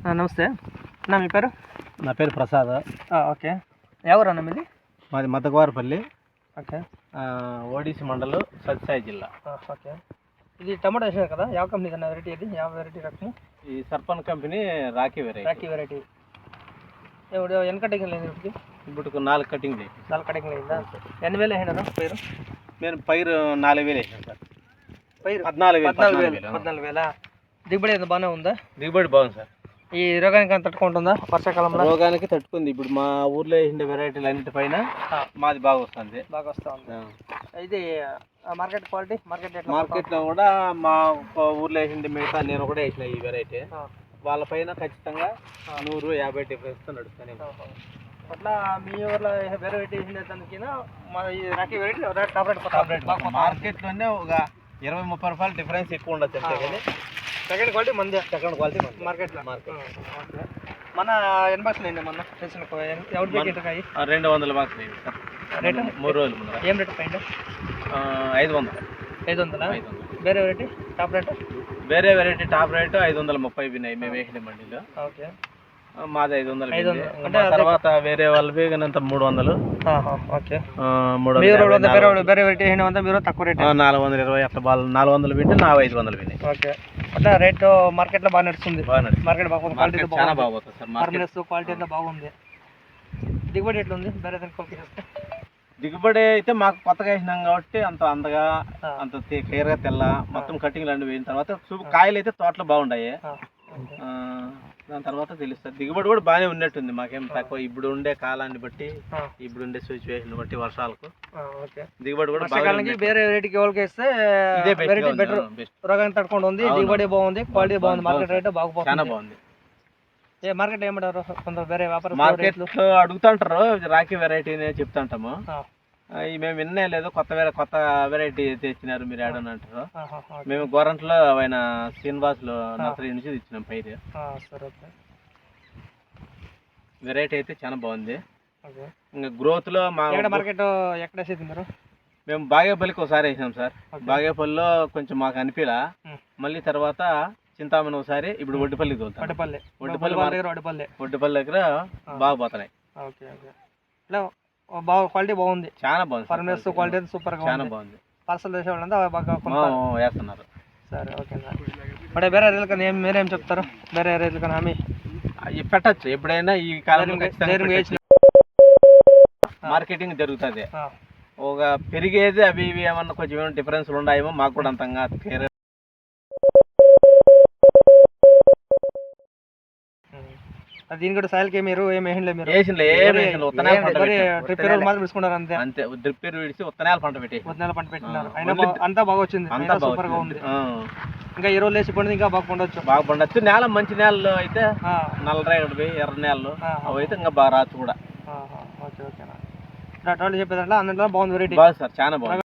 నమస్తే అన్న, మీ పేరు? నా పేరు ప్రసాద్. ఓకే. ఎవరన్నా మీది? మాది మద్దగవారపల్లి. ఓకే. ఓడిసి మండలం, సత్యసాయి జిల్లా. ఓకే. ఇది టమాటా వేసారు కదా, ಯಾವ కంపెనీ కన్నా వెరైటీ? ఇది ಯಾವ వెరైటీ రకము? ఈ సర్పన్ కంపెనీ రాఖీ వెరైటీ. ఇప్పుడు ఎన్ని కటింగ్ లేదు ఇప్పటికి? ఇప్పుడు 4 కటింగ్ లేదు. 4 కటింగ్ అయిందా? ఎన్ని వేలు వేసినారు పైరు? నేను పైరు 4,000 వేసాను సార్. పైరు 14,000. దిగుబడి ఎంత బాగానే ఉందా? దిగుబడి బాగుంది సార్. ఈ రోగానికి అంత తట్టుకుంటుందా వర్షాకాలంలో? రోగానికి తట్టుకుంది. ఇప్పుడు మా ఊర్లో వేసిన వెరైటీలు అన్నిటిపైన మాది బాగా వస్తుంది. ఇది మార్కెట్ క్వాలిటీ మార్కెట్లో కూడా మా ఊర్లో వేసింది మిగతా నేను కూడా వేసిన ఈ వెరైటీ వాళ్ళపైన ఖచ్చితంగా 100-50 డిఫరెన్స్తో నడుస్తాను. అట్లా మీ ఊర్లో వేరే వెరైటీ వేసిన దానికి రాఖీ వెరైటీ మార్కెట్లోనే ఒక 20-30 రూపాయలు డిఫరెన్స్ ఎక్కువ ఉండొచ్చు అంతే. కానీ సెకండ్ క్వాలిటీ మార్కెట్లో మన ఎన్ని బాక్స్ అయింది? మన తెలిసిన 200 బాక్స్ రేటు 3 రోజులు ముందు. ఏం రేటు పైన? 500. వేరే వెరైటీ టాప్ రేటు? వేరే వెరైటీ టాప్ రేటు 530 విన్నాయి మేము వేసిన మండీలో. ఓకే. మాది 500. అంటే తర్వాత వేరే వాళ్ళవి అంత 300. ఓకే. 300 వేరే వెరైటీ మీరు తక్కువ రేట్ 420 అట్లా వాళ్ళు 400 వింటే నా 500 విన్నాయి. ఓకే. అట్లా రేటు మార్కెట్లో బాగా నడుస్తుంది. మార్కెట్ బాగుంది, క్వాలిటీ చాలా బాగుంది సార్. మార్కెట్ క్వాలిటీ అంతా బాగుంది. దిగుబడి ఎట్లుంది వేరే దానికి చేస్తే? దిగుబడి అయితే మాకు కొత్తగా వేసినాం కాబట్టి అంత అందగా అంత క్లియర్గా తెల్ల మొత్తం కటింగ్లు అన్ని వేయిన తర్వాత కాయలు అయితే తోటలో బాగుంటాయి. దాని తర్వాత తెలుస్తుంది. దిగుబడి కూడా బాగానే ఉన్నట్టుంది. మాకేం తక్కువ ఇప్పుడు ఉండే కాలాన్ని బట్టి, ఇప్పుడు ఉండే సిచ్యువేషన్ బట్టి వర్షాలకు దిగుబడి కూడా వేరే రేటుకి ఎవరికి వేస్తే బెటర్. రోగాన్ని తట్టుకుంటుంది, దిగుబడి బాగుంది, క్వాలిటీ బాగుంది, మార్కెట్ రేట్ చాలా బాగుంది. మార్కెట్ ఏమంటారు కొంత వేరే వ్యాపారం? మార్కెట్లో అడుగుతుంటారు రాఖీ వెరైటీ చెప్తుంటాము. మేము విన్నే లేదు, కొత్త వెరైటీ తెచ్చినారు మీరు ఏడని అంటారు. మేము గోరంట్లో ఆయన శ్రీనివాసులు నర్సరీ నుంచి తెచ్చినాం పైరు. వెరైటీ అయితే చాలా బాగుంది. ఇంకా గ్రోత్ లో మా మార్కెట్ ఎక్కడ వేసేది మీరు? మేము బాగేపల్లికి ఒకసారి వేసినాం సార్. బాగేపల్లిలో కొంచెం మాకు అనిపిలా. మళ్ళీ తర్వాత చింతామణి ఒకసారి, ఇప్పుడు ఒడ్డుపల్లికి తోలుతాం. ఒడ్డుపల్లి దగ్గర బాగా పోతున్నాయి. క్వాలిటీ బాగుంది, చాలా బాగుంది. ఫర్నెస్ క్వాలిటీ సూపర్ గా చాలా బాగుంది. పార్సల్ చేసే వాళ్ళంతా బాగా వేస్తున్నారు. సరే, ఓకే. అంటే వేరే ఏరియాలు కానీ మీరేం చెప్తారు? వేరే ఏరియాలు కానీ హామీ పెట్టచ్చు ఎప్పుడైనా. ఈ కాలంలో మార్కెటింగ్ జరుగుతుంది. ఒక పెరిగేది అవి ఇవి ఏమన్నా కొంచెం ఏమైనా డిఫరెన్స్లు ఉన్నాయేమో మాకు కూడా అంతంగా క్లియర్. దీని కూడా సాయిల్కి మీరు అంతే డ్రిప్ విడిచి ఉత్తనాల పంట పెట్టినారు. అంతా బాగా వచ్చింది, సూపర్ గా ఉంది. ఇంకా ఈ రోజు లేచి పండుగ ఇంకా బాగా పండొచ్చు. నేల మంచి నేలలు అయితే నల్లరేగడివి, ఎర్ర నేలలు అవి అయితే ఇంకా బాగా రాచ్చు కూడా. ఓకే. చెప్పేదంటే అన్నింటిలో బాగుంది వెరైటీ. బాగుంది సార్, చాలా బాగుంది.